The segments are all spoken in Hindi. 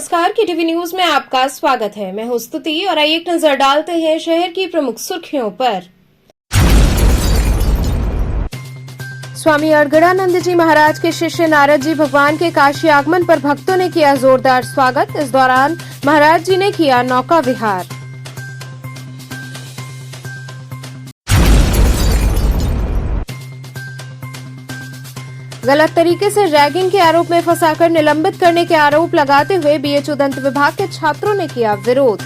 नमस्कार, KTV न्यूज में आपका स्वागत है। मैं हूं स्तुति और आइए एक नजर डालते हैं शहर की प्रमुख सुर्खियों पर। स्वामी अड़गड़ानंद जी महाराज के शिष्य नारद जी भगवान के काशी आगमन पर भक्तों ने किया जोरदार स्वागत। इस दौरान महाराज जी ने किया नौका विहार। गलत तरीके से रैगिंग के आरोप में फंसाकर निलंबित करने के आरोप लगाते हुए BHU दंत विभाग के छात्रों ने किया विरोध।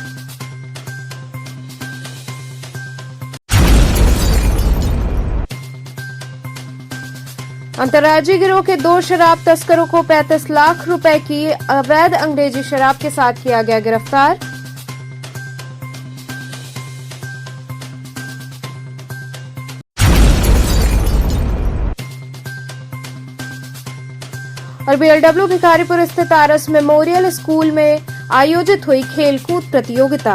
अंतर्राज्यीय गिरोह के 2 शराब तस्करों को 35 लाख रुपए की अवैध अंग्रेजी शराब के साथ किया गया गिरफ्तार। और BLW भिखारीपुर स्थित आरएस मेमोरियल स्कूल में आयोजित हुई खेलकूद प्रतियोगिता।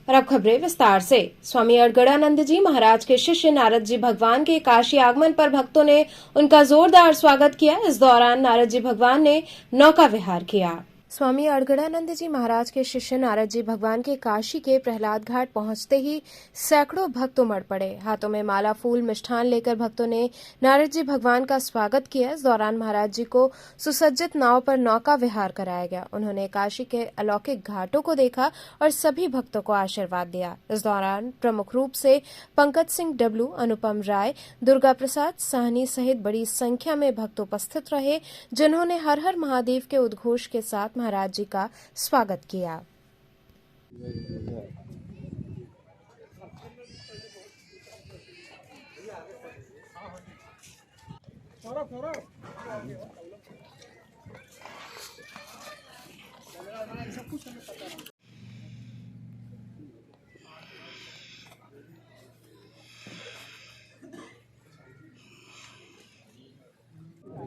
और अब खबरें विस्तार से। स्वामी अड़गड़ानंद जी महाराज के शिष्य नारद जी भगवान के काशी आगमन पर भक्तों ने उनका जोरदार स्वागत किया। इस दौरान नारद जी भगवान ने नौका विहार किया। स्वामी अड़गड़ानंद जी महाराज के शिष्य नारद जी भगवान के काशी के प्रहलाद घाट पहुंचते ही सैकड़ों भक्त उमड़ पड़े। हाथों में माला, फूल, मिष्ठान लेकर भक्तों ने नारद जी भगवान का स्वागत किया। इस दौरान महाराज जी को सुसज्जित नाव पर नौका विहार कराया गया। उन्होंने काशी के अलौकिक घाटों को देखा और सभी भक्तों को आशीर्वाद दिया। इस दौरान प्रमुख रूप से पंकज सिंह डब्लू, अनुपम राय, दुर्गा प्रसाद साहनी सहित बड़ी संख्या में भक्त उपस्थित रहे, जिन्होंने हर हर महादेव के उद्घोष के साथ महाराज जी का स्वागत किया।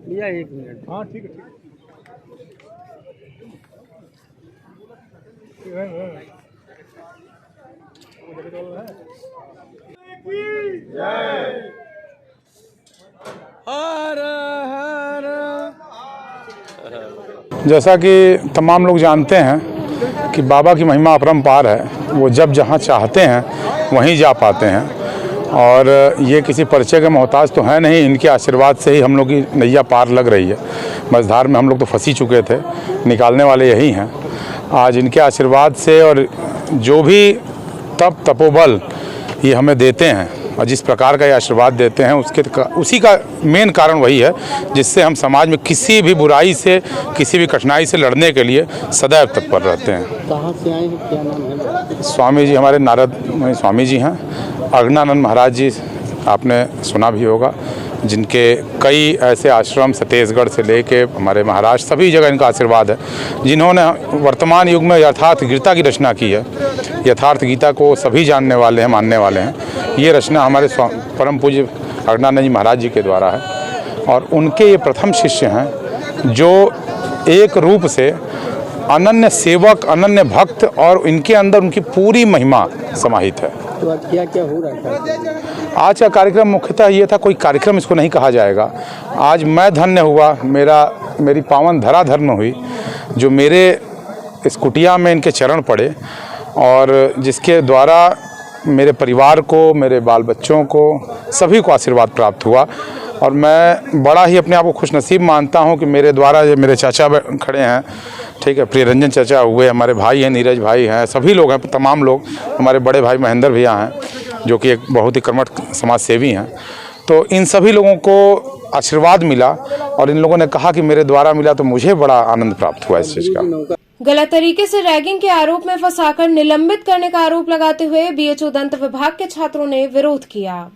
भैया 1 मिनट। हाँ ठीक है। जैसा कि तमाम लोग जानते हैं कि बाबा की महिमा अपरंपार है। वो जब जहाँ चाहते हैं वहीं जा पाते हैं और ये किसी परिचय के मोहताज तो है नहीं। इनके आशीर्वाद से ही हम लोग की नैया पार लग रही है। मझधार में हम लोग तो फंसी चुके थे, निकालने वाले यही हैं। आज इनके आशीर्वाद से और जो भी तपोबल ये हमें देते हैं और जिस प्रकार का ये आशीर्वाद देते हैं उसी का मेन कारण वही है जिससे हम समाज में किसी भी बुराई से, किसी भी कठिनाई से लड़ने के लिए सदैव तत्पर रहते हैं। कहाँ से आए हैं, क्या नाम है? स्वामी जी हमारे नारद स्वामी जी हैं। अड़गड़ानंद महाराज जी आपने सुना भी होगा, जिनके कई ऐसे आश्रम छत्तीसगढ़ से लेके हमारे महाराष्ट्र सभी जगह इनका आशीर्वाद है। जिन्होंने वर्तमान युग में यथार्थ गीता की रचना की है। यथार्थ गीता को सभी जानने वाले हैं, मानने वाले हैं। ये रचना हमारे परम पूज्य अड़गड़ानंद जी महाराज जी के द्वारा है और उनके ये प्रथम शिष्य हैं जो एक रूप से अनन्य सेवक, अनन्य भक्त और इनके अंदर उनकी पूरी महिमा समाहित है। तो आज क्या क्या हो रहा था? आज का कार्यक्रम मुख्यतः ये था, कोई कार्यक्रम इसको नहीं कहा जाएगा। आज मैं धन्य हुआ, मेरी पावन धरा धर्म हुई जो मेरे इस कुटिया में इनके चरण पड़े और जिसके द्वारा मेरे परिवार को, मेरे बाल बच्चों को, सभी को आशीर्वाद प्राप्त हुआ। और मैं बड़ा ही अपने आप को खुशनसीब मानता हूं कि मेरे द्वारा ये मेरे चाचा खड़े हैं, ठीक है, प्रियरंजन चाचा हुए, हमारे भाई हैं, नीरज भाई हैं, सभी लोग हैं, तमाम लोग, हमारे बड़े भाई महेंद्र भैया हैं जो कि एक बहुत ही कर्मठ समाज सेवी हैं। तो इन सभी लोगों को आशीर्वाद मिला और इन लोगों ने कहा कि मेरे द्वारा मिला, तो मुझे बड़ा आनंद प्राप्त हुआ इस चीज़ का। गलत तरीके से रैगिंग के आरोप में फंसाकर निलंबित करने का आरोप लगाते हुए BHU दंत विभाग के छात्रों ने विरोध किया।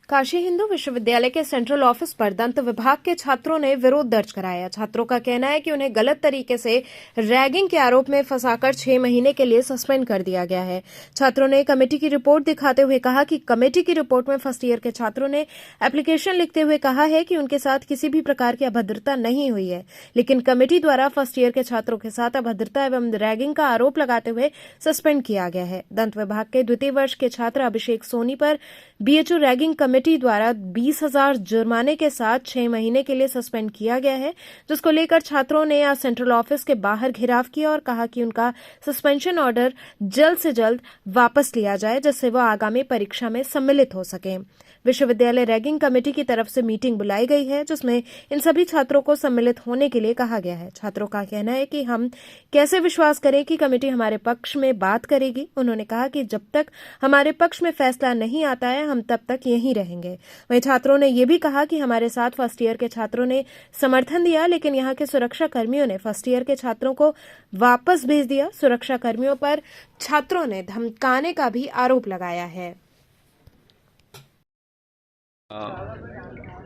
काशी हिंदू विश्वविद्यालय के सेंट्रल ऑफिस पर दंत विभाग के छात्रों ने विरोध दर्ज कराया। छात्रों का कहना है कि उन्हें गलत तरीके से रैगिंग के आरोप में फंसाकर 6 महीने के लिए सस्पेंड कर दिया गया है। छात्रों ने कमेटी की रिपोर्ट दिखाते हुए कहा कि कमेटी की रिपोर्ट में फर्स्ट ईयर के छात्रों ने एप्लीकेशन लिखते हुए कहा है कि उनके साथ किसी भी प्रकार की अभद्रता नहीं हुई है, लेकिन कमेटी द्वारा फर्स्ट ईयर के छात्रों के साथ अभद्रता एवं रैगिंग का आरोप लगाते हुए सस्पेंड किया गया है। दंत विभाग के द्वितीय वर्ष के छात्र अभिषेक सोनी पर BHU रैगिंग कमेटी कमेटी द्वारा 20,000 जुर्माने के साथ 6 महीने के लिए सस्पेंड किया गया है, जिसको लेकर छात्रों ने आज सेंट्रल ऑफिस के बाहर घेराव किया और कहा कि उनका सस्पेंशन ऑर्डर जल्द से जल्द वापस लिया जाए, जिससे वह आगामी परीक्षा में सम्मिलित हो सके। विश्वविद्यालय रैगिंग कमेटी की तरफ से मीटिंग बुलाई गई है, जिसमें इन सभी छात्रों को सम्मिलित होने के लिए कहा गया है। छात्रों का कहना है कि हम कैसे विश्वास करें कि कमेटी हमारे पक्ष में बात करेगी। उन्होंने कहा कि जब तक हमारे पक्ष में फैसला नहीं आता है, हम तब तक यहीं रहेंगे। वहीं छात्रों ने यह भी कहा कि हमारे साथ फर्स्ट ईयर के छात्रों ने समर्थन दिया, लेकिन यहाँ के सुरक्षा कर्मियों ने फर्स्ट ईयर के छात्रों को वापस भेज दिया। सुरक्षा कर्मियों पर छात्रों ने धमकाने का भी आरोप लगाया है।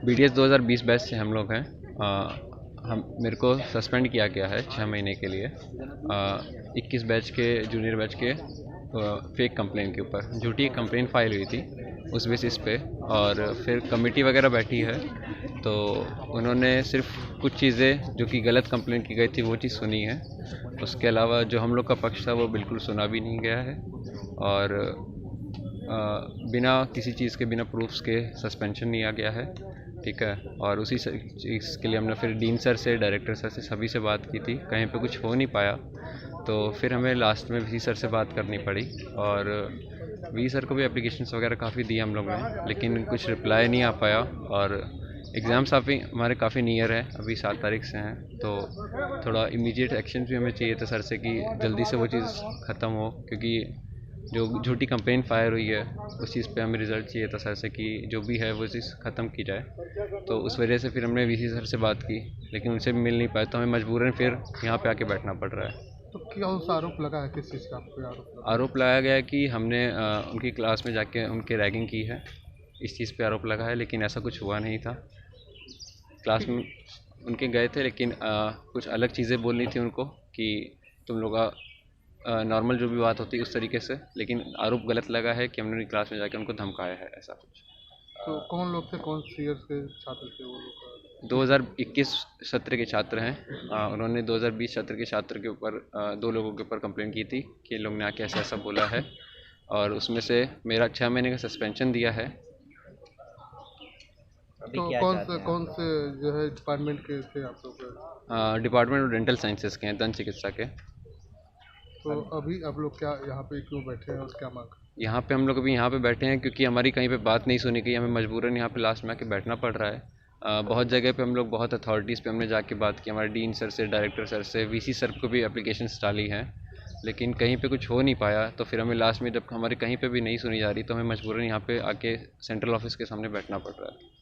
BTS 2020 बैच से हम लोग हैं। मेरे को सस्पेंड किया गया है 6 महीने के लिए 21 बैच के जूनियर बैच के फेक कंप्लेन के ऊपर। झूठी कंप्लेन फाइल हुई थी उस बेसिस पे, और फिर कमेटी वगैरह बैठी है तो उन्होंने सिर्फ कुछ चीज़ें जो कि गलत कंप्लेन की गई थी वो चीज़ सुनी है। उसके अलावा जो हम लोग का पक्ष था वो बिल्कुल सुना भी नहीं गया है, और बिना किसी चीज़ के, बिना प्रूफ्स के सस्पेंशन लिया गया है। ठीक है, और उसी चीज़ के लिए हमने फिर डीन सर से, डायरेक्टर सर से, सभी से बात की थी। कहीं पे कुछ हो नहीं पाया तो फिर हमें लास्ट में वी सर से बात करनी पड़ी, और वी सर को भी एप्लीकेशंस वगैरह काफ़ी दी हम लोग ने, लेकिन कुछ रिप्लाई नहीं आ पाया। और एग्ज़ाम्स हमारे काफ़ी नियर है, अभी 7 तारीख से हैं, तो थोड़ा इमीडिएट एक्शन भी हमें चाहिए था सर से कि जल्दी से वो चीज़ ख़त्म हो, क्योंकि जो झूठी कंप्लेन फायर हुई है उस चीज़ पे हमें रिज़ल्ट चाहिए था सर से कि जो भी है वो चीज़ ख़त्म की जाए। तो उस वजह से फिर हमने वीसी सर से बात की, लेकिन उनसे भी मिल नहीं पाया, तो हमें मजबूरन फिर यहाँ पे आके बैठना पड़ रहा है। तो क्या उस आरोप लगा है, किस चीज़ का आरोप लगाया गया है कि हमने उनकी क्लास में जाके उनके रैगिंग की है, इस चीज़ पे आरोप लगा है, लेकिन ऐसा कुछ हुआ नहीं था। क्लास में उनके गए थे, लेकिन कुछ अलग चीज़ें बोलनी थी उनको कि तुम लोग नॉर्मल जो भी बात होती है उस तरीके से, लेकिन आरोप गलत लगा है कि हमने उनकी क्लास में जाकर उनको धमकाया है, ऐसा कुछ। तो कौन लोग थे, कौन सी ईयर के छात्र थे वो लोग? 2021 सत्र के छात्र हैं। उन्होंने 2020 सत्र के छात्र के ऊपर 2 लोगों के ऊपर कंप्लेंट की थी कि लोग ने आके ऐसा ऐसा बोला है, और उसमें से मेरा 6 महीने का सस्पेंशन दिया है। तो कौन से जो है डिपार्टमेंट के थे आप लोग? डिपार्टमेंट ऑफ डेंटल साइंसेज के हैं, दंत चिकित्सा के। तो अभी आप लोग क्या यहाँ पे क्यों बैठे हैं और क्या मांग? यहाँ पे हम लोग अभी यहाँ पे बैठे हैं क्योंकि हमारी कहीं पे बात नहीं सुनी गई, हमें मजबूरन यहाँ पे लास्ट में आके बैठना पड़ रहा है। बहुत जगह पे हम लोग, बहुत अथॉरिटीज़ पे हमने जाके बात की, हमारे डीन सर से, डायरेक्टर सर से, वीसी सर को भी एप्लीकेशंस डाली हैं, लेकिन कहीं पे कुछ हो नहीं पाया। तो फिर हमें लास्ट में जब हमारी कहीं पे भी नहीं सुनी जा रही तो हमें मजबूरन यहाँ पे आके सेंट्रल ऑफिस के सामने बैठना पड़ रहा है।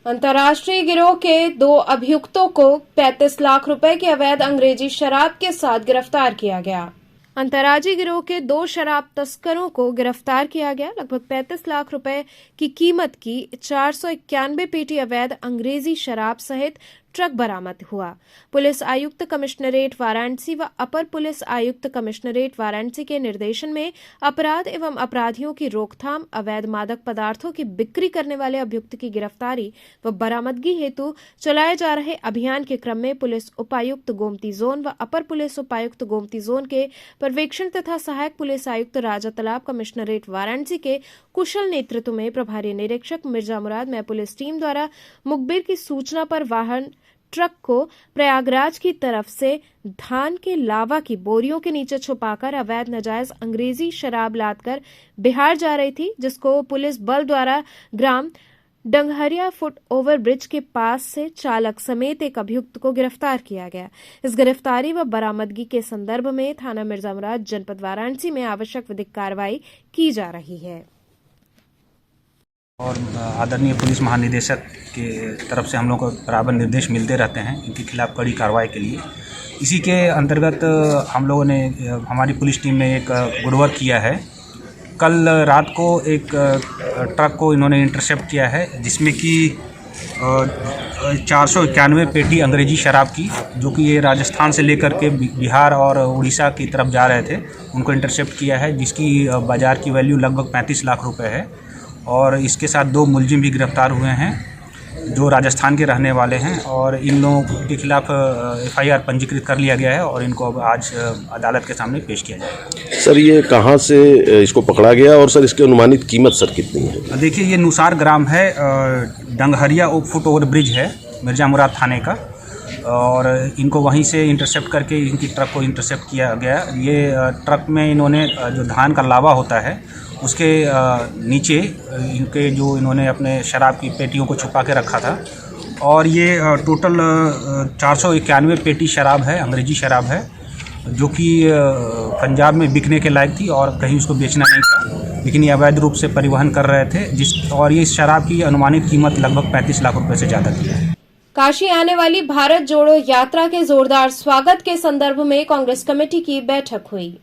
अंतर्राष्ट्रीय गिरोह के 2 अभियुक्तों को 35 लाख रुपए की अवैध अंग्रेजी शराब के साथ गिरफ्तार किया गया। अंतर्राज्यीय गिरोह के 2 शराब तस्करों को गिरफ्तार किया गया। लगभग 35 लाख रुपए की कीमत की 491 पेटी अवैध अंग्रेजी शराब सहित ट्रक बरामद हुआ। पुलिस आयुक्त कमिश्नरेट वाराणसी व अपर पुलिस आयुक्त कमिश्नरेट वाराणसी के निर्देशन में अपराध एवं अपराधियों की रोकथाम, अवैध मादक पदार्थों की बिक्री करने वाले अभियुक्त की गिरफ्तारी व बरामदगी हेतु चलाए जा रहे अभियान के क्रम में पुलिस उपायुक्त गोमती जोन व अपर पुलिस उपायुक्त गोमती जोन के पर्यवेक्षण तथा सहायक पुलिस आयुक्त राजा तालाब कमिश्नरेट वाराणसी के कुशल नेतृत्व में प्रभारी निरीक्षक मिर्जा मुराद में पुलिस टीम द्वारा मुखबिर की सूचना पर वाहन ट्रक को प्रयागराज की तरफ से धान के लावा की बोरियों के नीचे छुपाकर अवैध नाजायज अंग्रेजी शराब लादकर बिहार जा रही थी, जिसको पुलिस बल द्वारा ग्राम डंगहरिया फुट ओवर ब्रिज के पास से चालक समेत एक अभियुक्त को गिरफ्तार किया गया। इस गिरफ्तारी व बरामदगी के संदर्भ में थाना मिर्जा मुराद जनपद वाराणसी में आवश्यक विधिक कार्रवाई की जा रही है। और आदरणीय पुलिस महानिदेशक के तरफ से हम लोग को बराबर निर्देश मिलते रहते हैं इनके खिलाफ कड़ी कार्रवाई के लिए। इसी के अंतर्गत हम लोगों ने, हमारी पुलिस टीम ने एक गुड वर्क किया है। कल रात को एक ट्रक को इन्होंने इंटरसेप्ट किया है, जिसमें कि 491 पेटी अंग्रेजी शराब की, जो कि ये राजस्थान से लेकर के बिहार और उड़ीसा की तरफ जा रहे थे, उनको इंटरसेप्ट किया है, जिसकी बाज़ार की वैल्यू लगभग 35 लाख रुपए है। और इसके साथ 2 मुलजिम भी गिरफ्तार हुए हैं। जो राजस्थान के रहने वाले हैं, और इन लोगों के खिलाफ FIR पंजीकृत कर लिया गया है और इनको अब आज अदालत के सामने पेश किया जाएगा। सर ये कहाँ से इसको पकड़ा गया और सर इसकी अनुमानित कीमत सर कितनी है? देखिए, ये नुसार ग्राम है, डंगहरिया फुट ओवर ब्रिज है मिर्जा मुराद थाने का, और इनको वहीं से इंटरसेप्ट करके इनकी ट्रक को इंटरसेप्ट किया गया। ये ट्रक में इन्होंने जो धान का लावा होता है उसके नीचे इनके जो इन्होंने अपने शराब की पेटियों को छुपा के रखा था, और ये टोटल 491 पेटी शराब है, अंग्रेजी शराब है, जो कि पंजाब में बिकने के लायक थी और कहीं उसको बेचना नहीं था, लेकिन ये अवैध रूप से परिवहन कर रहे थे, और ये इस शराब की अनुमानित कीमत लगभग 35 लाख रुपए से ज़्यादा की है। काशी आने वाली भारत जोड़ो यात्रा के जोरदार स्वागत के संदर्भ में कांग्रेस कमेटी की बैठक हुई।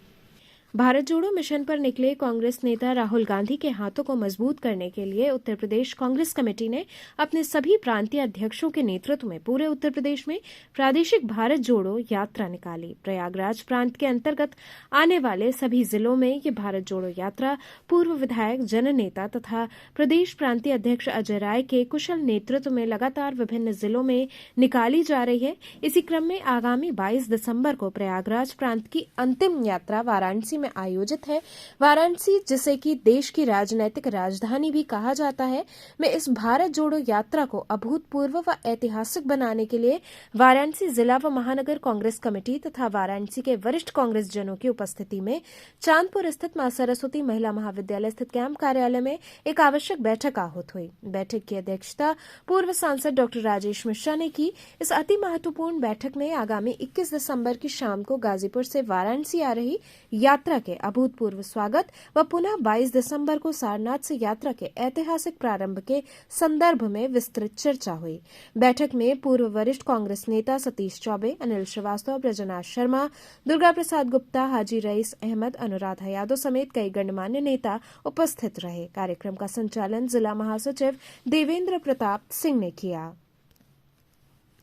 भारत जोड़ो मिशन पर निकले कांग्रेस नेता राहुल गांधी के हाथों को मजबूत करने के लिए उत्तर प्रदेश कांग्रेस कमेटी ने अपने सभी प्रांतीय अध्यक्षों के नेतृत्व में पूरे उत्तर प्रदेश में प्रादेशिक भारत जोड़ो यात्रा निकाली। प्रयागराज प्रांत के अंतर्गत आने वाले सभी जिलों में ये भारत जोड़ो यात्रा पूर्व विधायक, जननेता तथा प्रदेश प्रांतीय अध्यक्ष अजय राय के कुशल नेतृत्व में लगातार विभिन्न जिलों में निकाली जा रही है। इसी क्रम में आगामी 22 दिसंबर को प्रयागराज प्रांत की अंतिम यात्रा वाराणसी में आयोजित है। वाराणसी, जिसे कि देश की राजनैतिक राजधानी भी कहा जाता है, में इस भारत जोड़ो यात्रा को अभूतपूर्व व ऐतिहासिक बनाने के लिए वाराणसी जिला व महानगर कांग्रेस कमेटी तथा वाराणसी के वरिष्ठ कांग्रेस जनों की उपस्थिति में चांदपुर स्थित मां सरस्वती महिला महाविद्यालय स्थित कैंप कार्यालय में एक आवश्यक बैठक आहूत हुई। बैठक की अध्यक्षता पूर्व सांसद डॉक्टर राजेश मिश्रा ने की। इस अति महत्वपूर्ण बैठक में आगामी 21 दिसंबर की शाम को गाजीपुर से वाराणसी आ रही यात्रा के अभूतपूर्व स्वागत व पुनः 22 दिसंबर को सारनाथ से यात्रा के ऐतिहासिक प्रारंभ के संदर्भ में विस्तृत चर्चा हुई। बैठक में पूर्व वरिष्ठ कांग्रेस नेता सतीश चौबे, अनिल श्रीवास्तव, ब्रजनाथ शर्मा, दुर्गा प्रसाद गुप्ता, हाजी रईस अहमद, अनुराधा यादव समेत कई गणमान्य नेता उपस्थित रहे। कार्यक्रम का संचालन जिला महासचिव देवेंद्र प्रताप सिंह ने किया।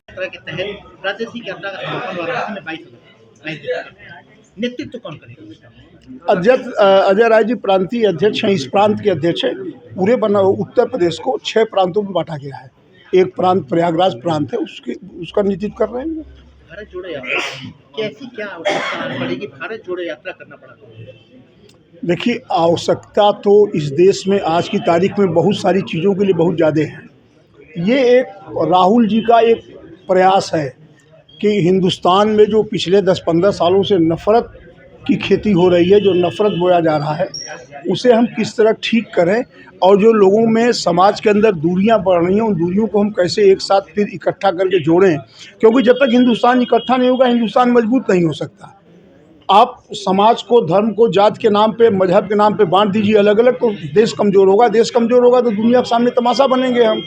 के तहत प्रादेशिक यात्रा का समापन वाराणसी में 22 नेतृत्व कौन करेगा? अध्यक्ष अजय राय जी प्रांतीय अध्यक्ष हैं, इस प्रांत के अध्यक्ष हैं। पूरे उत्तर प्रदेश को 6 प्रांतों में बांटा गया है। एक प्रांत प्रयागराज प्रांत है, उसका नेतृत्व कर रहे हैं। भारत जोड़ो यात्रा कैसी क्या आवश्यकता पड़ेगी? भारत जोड़ो यात्रा करना पड़ा। देखिए, आवश्यकता तो इस देश में आज की तारीख में बहुत सारी चीज़ों के लिए बहुत ज़्यादा है। ये एक राहुल जी का एक प्रयास है कि हिंदुस्तान में जो पिछले 10-15 सालों से नफ़रत की खेती हो रही है, जो नफ़रत बोया जा रहा है, उसे हम किस तरह ठीक करें, और जो लोगों में समाज के अंदर दूरियां बढ़ रही हैं, उन दूरियों को हम कैसे एक साथ फिर इकट्ठा करके जोड़ें। क्योंकि जब तक हिंदुस्तान इकट्ठा नहीं होगा, हिंदुस्तान मजबूत नहीं हो सकता। आप समाज को, धर्म को जात के नाम पे, मजहब के नाम पे बांट दीजिए अलग अलग, तो देश कमज़ोर होगा। देश कमज़ोर होगा तो दुनिया के सामने तमाशा बनेंगे हम।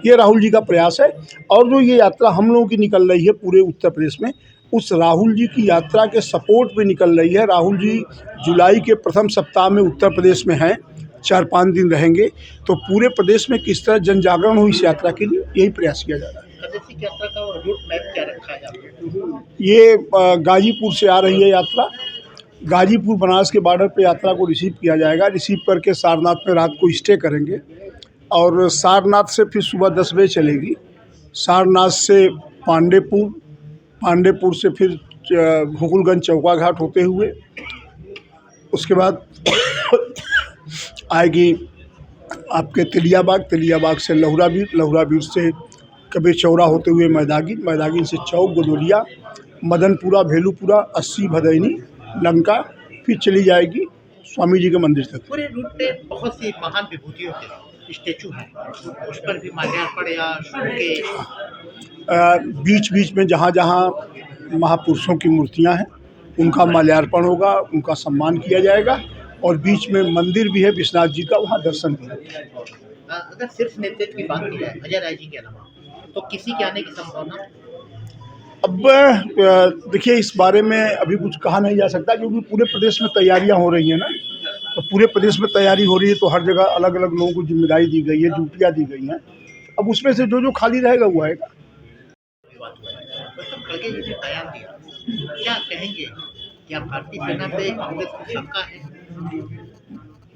ये राहुल जी का प्रयास है। और जो ये यात्रा हम लोगों की निकल रही है पूरे उत्तर प्रदेश में, उस राहुल जी की यात्रा के सपोर्ट में निकल रही है। राहुल जी जुलाई के प्रथम सप्ताह में उत्तर प्रदेश में हैं, 4-5 दिन रहेंगे। तो पूरे प्रदेश में किस तरह जन जागरण हो इस यात्रा के लिए, यही प्रयास किया जा रहा है। प्रादेशिक यात्रा का रूट मैप क्या रखा है आपने? ये गाजीपुर से आ रही है यात्रा। गाजीपुर बनारस के बॉर्डर पे यात्रा को रिसीव किया जाएगा। रिसीव करके सारनाथ में रात को स्टे करेंगे, और सारनाथ से फिर सुबह 10 बजे चलेगी। सारनाथ से पांडेपुर, पांडेपुर से फिर हुकुलगंज चौका घाट होते हुए उसके बाद आएगी आपके तेलियाबाग, तेलियाबाग से लहुराबीर, लहुराबीर से कबीर चौरा होते हुए मैदागिन, मैदागिन से चौक, गोदोलिया, मदनपुरा, भेलूपुरा, 80 भदैनी, लंका, फिर चली जाएगी स्वामी जी के मंदिर तक। पूरे रूट पे बहुत सी महान विभूतियों के स्टेचू है, उस पर भी माल्यार्पण या बीच बीच में जहाँ जहाँ महापुरुषों की मूर्तियाँ हैं उनका माल्यार्पण होगा, उनका सम्मान किया जाएगा। और बीच में मंदिर भी है विश्वनाथ जी का, वहाँ दर्शन भी होगा। अगर सिर्फ नेतृत्व की बात की जाए अजय राय जी के अलावा, तो किसी के आने की संभावना? अब देखिए, इस बारे में अभी कुछ कहा नहीं जा सकता, क्योंकि पूरे प्रदेश में तैयारियां हो रही हैं ना। तो पूरे प्रदेश में तैयारी हो रही है, तो हर जगह अलग अलग लोगों को जिम्मेदारी दी गई है, ड्यूटियाँ दी गई हैं। अब उसमें से जो जो खाली रहेगा वो आएगा। खड़गे जी ने बयान दिया, क्या कहेंगे? क्या भारतीय सेना पे कांग्रेस की शंका है?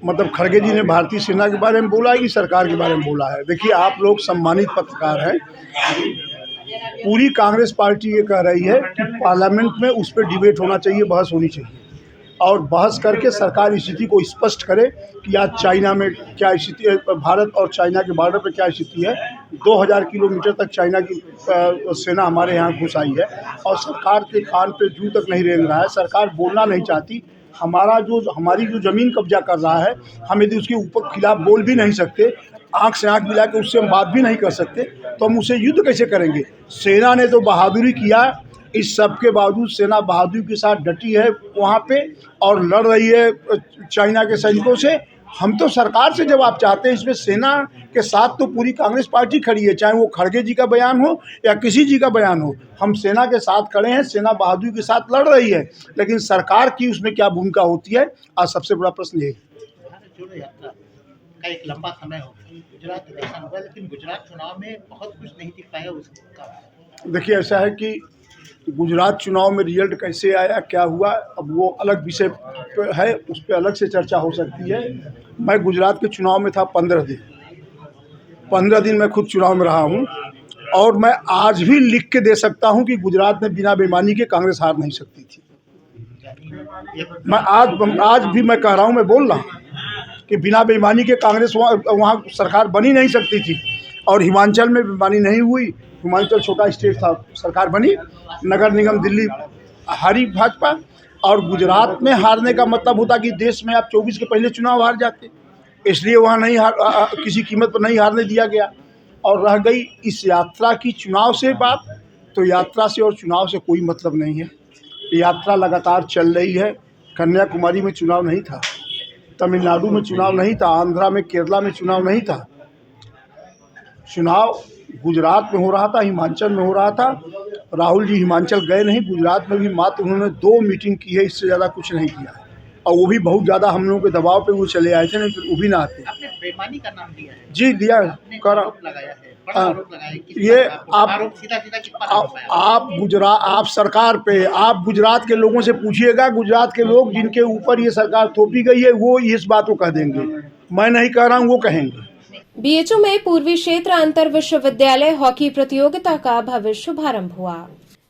मतलब खड़गे जी ने भारतीय सेना के बारे में बोला है कि सरकार के बारे में बोला है? देखिए, आप लोग सम्मानित पत्रकार हैं। पूरी कांग्रेस पार्टी ये कह रही है कि पार्लियामेंट में उस पर डिबेट होना चाहिए, बहस होनी चाहिए, और बहस करके सरकार स्थिति को स्पष्ट करे कि आज चाइना में क्या स्थिति है, भारत और चाइना के बॉर्डर पर क्या स्थिति है। 2000 किलोमीटर तक चाइना की सेना हमारे यहाँ घुस आई है और सरकार के कान पे जू तक नहीं रेंग रहा है। सरकार बोलना नहीं चाहती। हमारी जो ज़मीन कब्जा कर रहा है, हम यदि उसके ऊपर खिलाफ बोल भी नहीं सकते, आंख से आंख मिला के उससे हम बात भी नहीं कर सकते, तो हम उससे युद्ध कैसे करेंगे? सेना ने तो बहादुरी किया, इस सब के बावजूद सेना बहादुरी के साथ डटी है वहाँ पे और लड़ रही है चाइना के सैनिकों से। हम तो सरकार से जवाब चाहते हैं। इसमें सेना के साथ तो पूरी कांग्रेस पार्टी खड़ी है, चाहे वो खड़गे जी का बयान हो या किसी जी का बयान हो। हम सेना के साथ खड़े हैं, सेना बहादुरी के साथ लड़ रही है, लेकिन सरकार की उसमें क्या भूमिका होती है, आज सबसे बड़ा प्रश्न ये है। यात्रा का एक लंबा समय हो गया, गुजरात इलेक्शन हुआ, लेकिन गुजरात चुनाव में बहुत कुछ नहीं दिख पाया उसका। देखिए, ऐसा है कि गुजरात चुनाव में रिजल्ट कैसे आया, क्या हुआ, अब वो अलग विषय है, उस पर अलग से चर्चा हो सकती है। मैं गुजरात के चुनाव में था 15 दिन मैं खुद चुनाव में रहा हूँ, और मैं आज भी लिख के दे सकता हूँ कि गुजरात में बिना बेईमानी के कांग्रेस हार नहीं सकती थी। मैं आज भी मैं कह रहा हूँ, मैं बोल रहा हूँ कि बिना बेईमानी के कांग्रेस वहाँ सरकार बनी नहीं सकती थी। और हिमाचल में बेईमानी नहीं हुई, हिमाचल छोटा स्टेट था, सरकार बनी, नगर निगम दिल्ली हारी भाजपा। और गुजरात में हारने का मतलब होता कि देश में आप 24 के पहले चुनाव हार जाते, इसलिए वहाँ नहीं किसी कीमत पर नहीं हारने दिया गया। और रह गई इस यात्रा की चुनाव से बात, तो यात्रा से और चुनाव से कोई मतलब नहीं है। यात्रा लगातार चल रही है। कन्याकुमारी में चुनाव नहीं था, तमिलनाडु में चुनाव नहीं था, आंध्रा में, केरला में चुनाव नहीं था। चुनाव गुजरात में हो रहा था, हिमाचल में हो रहा था। राहुल जी हिमाचल गए नहीं, गुजरात में भी मात्र उन्होंने 2 मीटिंग की है, इससे ज़्यादा कुछ नहीं किया, और वो भी बहुत ज़्यादा हम लोगों के दबाव पे वो चले आए थे, नहीं तो वो भी ना आते। आपने बेईमानी का नाम लिया है? जी दिया, कर लगाया है, बड़ा आरोप लगाया है। ये आरोप सीधा-सीधा किस पर आरोप है? आप सरकार पे, आप गुजरात के लोगों से पूछिएगा, गुजरात के लोग जिनके ऊपर ये सरकार थोपी गई है, वो इस बात को कह देंगे। मैं नहीं कह रहा हूँ, वो कहेंगे। बीएचयू में पूर्वी क्षेत्र अंतर विश्वविद्यालय हॉकी प्रतियोगिता का भव्य शुभारंभ हुआ।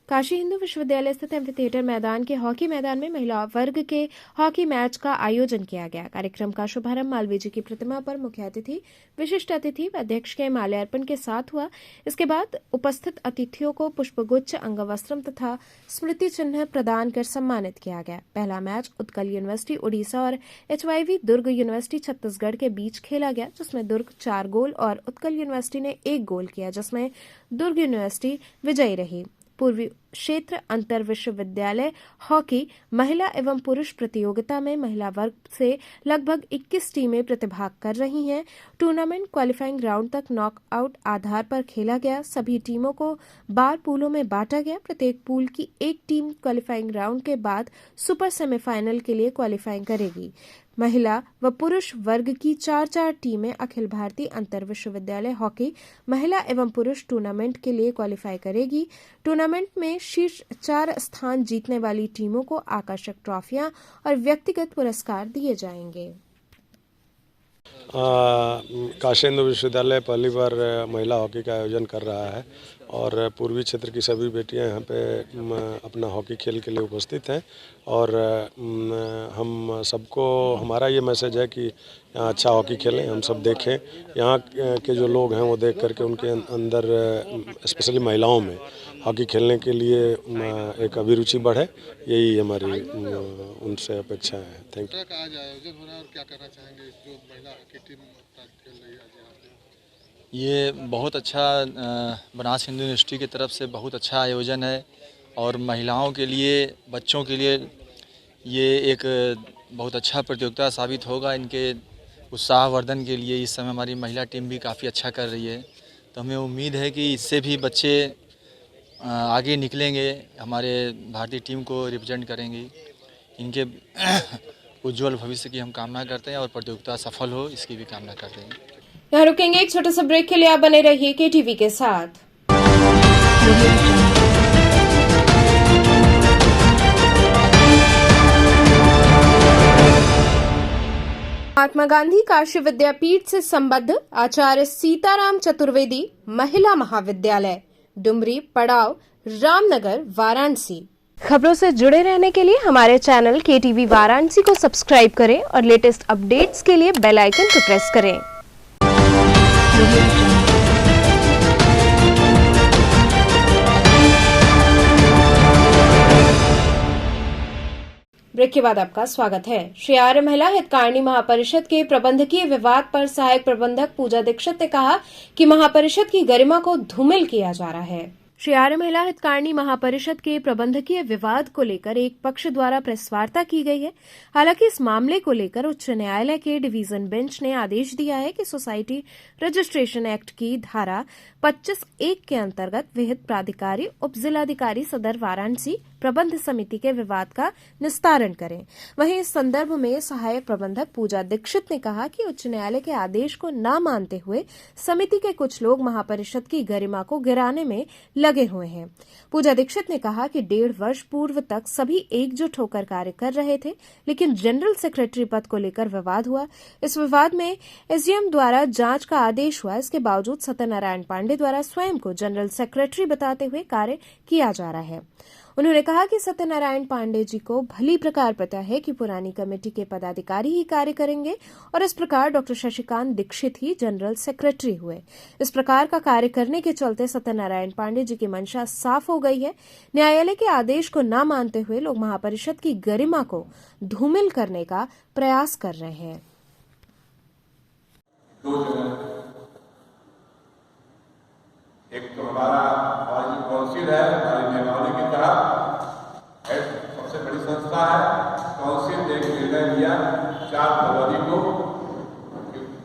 काशी हिंदू विश्वविद्यालय स्थित एम्फी थिएटर मैदान के हॉकी मैदान में महिला वर्ग के हॉकी मैच का आयोजन किया गया। कार्यक्रम का शुभारंभ मालवीय जी की प्रतिमा पर मुख्य अतिथि, विशिष्ट अतिथि व अध्यक्ष के माल्यार्पण के साथ हुआ। इसके बाद उपस्थित अतिथियों को पुष्पगुच्छ, अंगवस्त्रम तथा स्मृति चिन्ह प्रदान कर सम्मानित किया गया। पहला मैच उत्कल यूनिवर्सिटी उड़ीसा और HYV दुर्ग यूनिवर्सिटी छत्तीसगढ़ के बीच खेला गया, जिसमें दुर्ग 4 गोल और उत्कल यूनिवर्सिटी ने 1 गोल किया, जिसमें दुर्ग यूनिवर्सिटी विजयी रही। पूर्वी क्षेत्र अंतर विश्वविद्यालय हॉकी महिला एवं पुरुष प्रतियोगिता में महिला वर्ग से लगभग 21 टीमें प्रतिभाग कर रही हैं। टूर्नामेंट क्वालिफाइंग राउंड तक नॉकआउट आधार पर खेला गया। सभी टीमों को 12 पूलों में बांटा गया। प्रत्येक पूल की एक टीम क्वालिफाइंग राउंड के बाद सुपर सेमीफाइनल के लिए क्वालिफाइंग करेगी। महिला व पुरुष वर्ग की 4-4 टीमें अखिल भारतीय अंतर विश्वविद्यालय हॉकी महिला एवं पुरुष टूर्नामेंट के लिए क्वालिफाई करेगी। टूर्नामेंट में शीर्ष 4 स्थान जीतने वाली टीमों को आकर्षक ट्रॉफियां और व्यक्तिगत पुरस्कार दिए जाएंगे। काशी हिंदू विश्वविद्यालय पहली बार महिला हॉकी का आयोजन कर रहा है और पूर्वी क्षेत्र की सभी बेटियां यहाँ पे अपना हॉकी खेल के लिए उपस्थित हैं और हम सबको हमारा ये मैसेज है कि यहाँ अच्छा हॉकी खेलें, हम सब देखें। यहाँ के जो लोग हैं वो देख करके उनके अंदर स्पेशली महिलाओं में हॉकी खेलने के लिए एक अभिरुचि बढ़े, यही हमारी उनसे अपेक्षा है। Thank you. आज आयोजन हो रहा है और क्या कहना चाहेंगे जो महिला हॉकी टीम खेल रही है? ये बहुत अच्छा बनारस हिंदू यूनिवर्सिटी की तरफ से बहुत अच्छा आयोजन है और महिलाओं के लिए, बच्चों के लिए ये एक बहुत अच्छा प्रतियोगिता साबित होगा। इनके उत्साहवर्धन के लिए इस समय हमारी महिला टीम भी काफ़ी अच्छा कर रही है, तो हमें उम्मीद है कि इससे भी बच्चे आगे निकलेंगे, हमारे भारतीय टीम को रिप्रेजेंट करेंगी। इनके उज्जवल भविष्य की हम कामना करते हैं और प्रतियोगिता सफल हो इसकी भी कामना करते हैं। यहाँ रुकेंगे एक छोटे से ब्रेक के लिए, आप बने रहिए KTV के साथ। महात्मा गांधी काशी विद्यापीठ से संबद्ध आचार्य सीताराम चतुर्वेदी महिला महाविद्यालय, डुमरी, पड़ाव, रामनगर, वाराणसी। खबरों से जुड़े रहने के लिए हमारे चैनल KTV वाराणसी को सब्सक्राइब करें और लेटेस्ट अपडेट्स के लिए बेल आइकन को प्रेस करें। ब्रेक के बाद आपका स्वागत है। श्री आर्य महिला हितकारिणी महापरिषद के प्रबंधकीय विवाद पर सहायक प्रबंधक पूजा दीक्षित ने कहा कि महापरिषद की गरिमा को धूमिल किया जा रहा है। श्री आर्य महिला हितकारिणी महापरिषद के प्रबंधकीय विवाद को लेकर एक पक्ष द्वारा प्रेस वार्ता की गई है। हालांकि इस मामले को लेकर उच्च न्यायालय के डिवीजन बेंच ने आदेश दिया है कि सोसाइटी रजिस्ट्रेशन एक्ट की धारा 25(1) के अंतर्गत विहित प्राधिकारी उप जिलाधिकारी सदर वाराणसी प्रबंध समिति के विवाद का निस्तारण करें। वहीं इस संदर्भ में सहायक प्रबंधक पूजा दीक्षित ने कहा कि उच्च न्यायालय के आदेश को न मानते हुए समिति के कुछ लोग महापरिषद की गरिमा को गिराने में लगे हुए हैं। पूजा दीक्षित ने कहा कि 1.5 वर्ष पूर्व तक सभी एकजुट होकर कार्य कर रहे थे, लेकिन जनरल सेक्रेटरी पद को लेकर विवाद हुआ। इस विवाद में SDM द्वारा जांच का आदेश हुआ। इसके बावजूद सत्यनारायण पांडे द्वारा स्वयं को जनरल सेक्रेटरी बताते हुए कार्य किया जा रहा है। उन्होंने कहा कि सत्यनारायण पांडे जी को भली प्रकार पता है कि पुरानी कमेटी के पदाधिकारी ही कार्य करेंगे और इस प्रकार डॉक्टर शशिकांत दीक्षित ही जनरल सेक्रेटरी हुए। इस प्रकार का कार्य करने के चलते सत्यनारायण पांडे जी की मंशा साफ हो गई है। न्यायालय के आदेश को न मानते हुए लोग महापरिषद की गरिमा को धूमिल करने का प्रयास कर रहे हैं। एक तो हमारा जो काउंसिल है हमारी नियमावली की तहत सबसे बड़ी संस्था है। काउंसिल ने एक निर्णय लिया 4 फरवरी को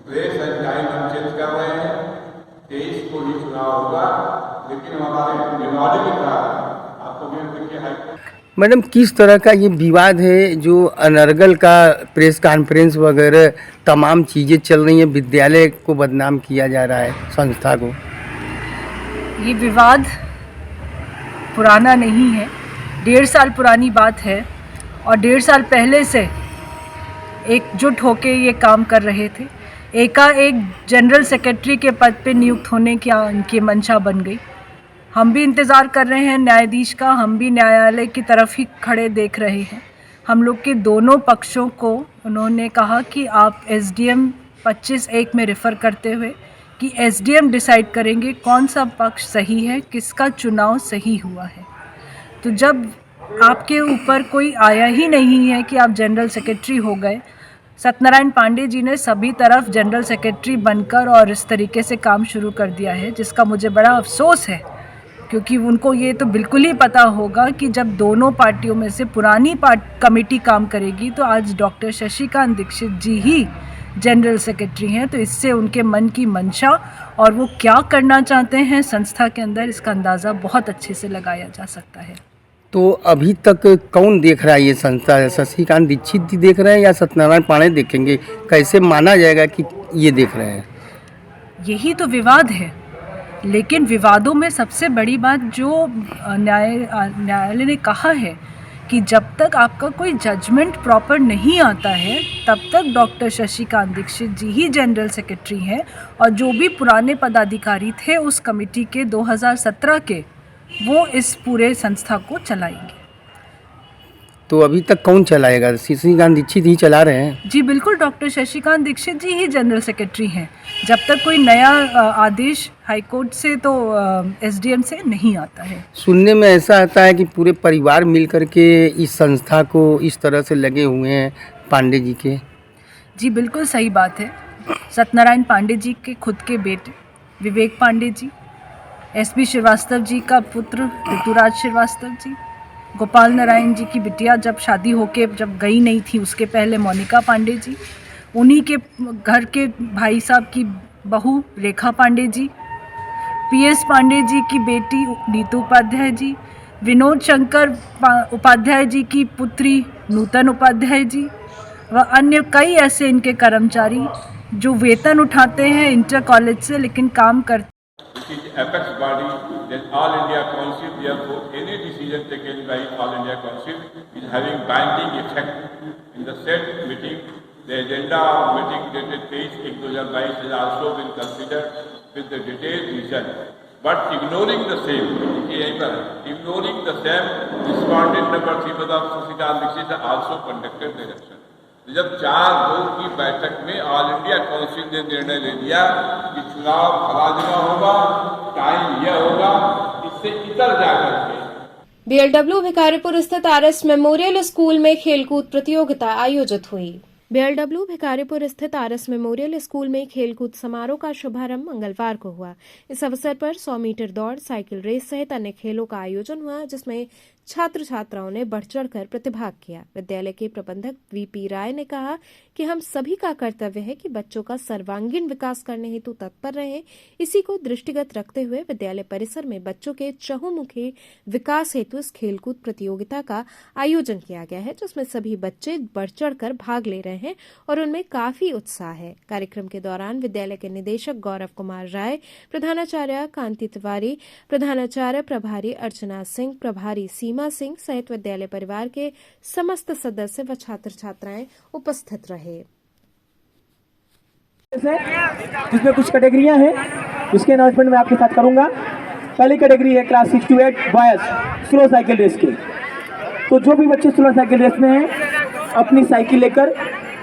प्रेस एंड टाइम हम चेंज कर रहे हैं, 23 को ही चुनाव होगा, लेकिन हमारे नियमावली की तहत आपको भी देखिए। मैडम, किस तरह का ये विवाद है जो अनर्गल का प्रेस कॉन्फ्रेंस वगैरह तमाम चीज़ें चल रही हैं, विद्यालय को बदनाम किया जा रहा है, संस्था को? ये विवाद पुराना नहीं है, 1.5 साल पुरानी बात है और 1.5 साल पहले से एकजुट होके ये काम कर रहे थे। एकाएक जनरल सेक्रेटरी के पद पे नियुक्त होने की उनकी मंशा बन गई। हम भी इंतज़ार कर रहे हैं न्यायाधीश का, हम भी न्यायालय की तरफ ही खड़े देख रहे हैं। हम लोग के दोनों पक्षों को उन्होंने कहा कि आप SDM 25(1) में रेफ़र करते हुए कि SDM डिसाइड करेंगे कौन सा पक्ष सही है, किसका चुनाव सही हुआ है। तो जब आपके ऊपर कोई आया ही नहीं है कि आप जनरल सेक्रेटरी हो गए, सत्यनारायण पांडे जी ने सभी तरफ जनरल सेक्रेटरी बनकर और इस तरीके से काम शुरू कर दिया है, जिसका मुझे बड़ा अफसोस है, क्योंकि उनको ये तो बिल्कुल ही पता होगा कि जब दोनों पार्टियों में से पुरानी कमेटी काम करेगी तो आज डॉक्टर शशिकांत दीक्षित जी ही जनरल सेक्रेटरी हैं। तो इससे उनके मन की मंशा और वो क्या करना चाहते हैं संस्था के अंदर, इसका अंदाज़ा बहुत अच्छे से लगाया जा सकता है। तो अभी तक कौन देख रहा है ये संस्था? शशिकांत दीक्षित जी देख रहे हैं या सत्यनारायण पांडे देखेंगे? कैसे माना जाएगा कि ये देख रहे हैं? यही तो विवाद है, लेकिन विवादों में सबसे बड़ी बात जो न्यायालय ने कहा है कि जब तक आपका कोई जजमेंट प्रॉपर नहीं आता है तब तक डॉक्टर शशिकांत दीक्षित जी ही जनरल सेक्रेटरी हैं और जो भी पुराने पदाधिकारी थे उस कमेटी के 2017 के, वो इस पूरे संस्था को चलाएंगे। तो अभी तक कौन चलाएगा? शशिकांत दीक्षित ही चला रहे हैं? जी बिल्कुल, डॉक्टर शशिकांत दीक्षित जी ही जनरल सेक्रेटरी हैं जब तक कोई नया आदेश हाईकोर्ट से तो SDM से नहीं आता है। सुनने में ऐसा आता है कि पूरे परिवार मिलकर के इस संस्था को इस तरह से लगे हुए हैं पांडे जी के। जी बिल्कुल सही बात है। सत्यनारायण पांडे जी के खुद के बेटे विवेक पांडे जी, SB श्रीवास्तव जी का पुत्र ऋतुराज श्रीवास्तव जी, गोपाल नारायण जी की बिटिया जब शादी होके जब गई नहीं थी उसके पहले मोनिका पांडे जी, उन्हीं के घर के भाई साहब की बहू रेखा पांडे जी, PS पांडे जी की बेटी नीतू उपाध्याय जी, विनोद शंकर उपाध्याय जी की पुत्री नूतन उपाध्याय जी व अन्य कई ऐसे इनके कर्मचारी जो वेतन उठाते हैं इंटर कॉलेज से लेकिन काम करते। It is apex body, then All India Council, therefore any decision taken by All India Council is having binding effect in the said meeting The agenda of meeting dated 23/1/2022 has also been considered with the detailed vision, but ignoring the same, respondent number 3 Madam Sasikanth Dixit has also conducted the election. जब 4-2 की बैठक में ऑल इंडिया काउंसिल ने निर्णय ले लिया कि चुनाव फला जगह होगा, टाइम यह होगा, इससे इतर जाकर के बीएलडब्ल्यू भिकारीपुर स्थित आरएस मेमोरियल स्कूल में खेलकूद प्रतियोगिता आयोजित हुई। बीएलडब्ल्यू भिकारीपुर स्थित आरएस मेमोरियल स्कूल में खेलकूद समारोह का शुभारंभ मंगलवार को हुआ। इस अवसर पर 100 मीटर दौड़, साइकिल रेस सहित अन्य खेलों का आयोजन हुआ, जिसमें छात्र छात्राओं ने बढ़ चढ़कर प्रतिभाग किया। विद्यालय के प्रबंधक वीपी राय ने कहा कि हम सभी का कर्तव्य है कि बच्चों का सर्वांगीण विकास करने हेतु तत्पर रहें। इसी को दृष्टिगत रखते हुए विद्यालय परिसर में बच्चों के चहुमुखी विकास हेतु इस खेलकूद प्रतियोगिता का आयोजन किया गया है, जिसमें सभी बच्चे बढ़ चढ़कर भाग ले रहे हैं और उनमें काफी उत्साह है। कार्यक्रम के दौरान विद्यालय के निदेशक गौरव कुमार राय, प्रधानाचार्य कांति तिवारी, प्रधानाचार्य प्रभारी अर्चना सिंह, प्रभारी सीमा सिंह सहित विद्यालय परिवार के समस्त सदस्य व छात्र छात्राएं उपस्थित रहे। जिसमें कुछ कैटेगरियां हैं, उसके अनाउंसमेंट मैं आपके साथ करूंगा। पहली कैटेगरी है class 6 to 8 boys slow cycle race की। तो जो भी बच्चे स्लो साइकिल रेस में हैं, अपनी साइकिल लेकर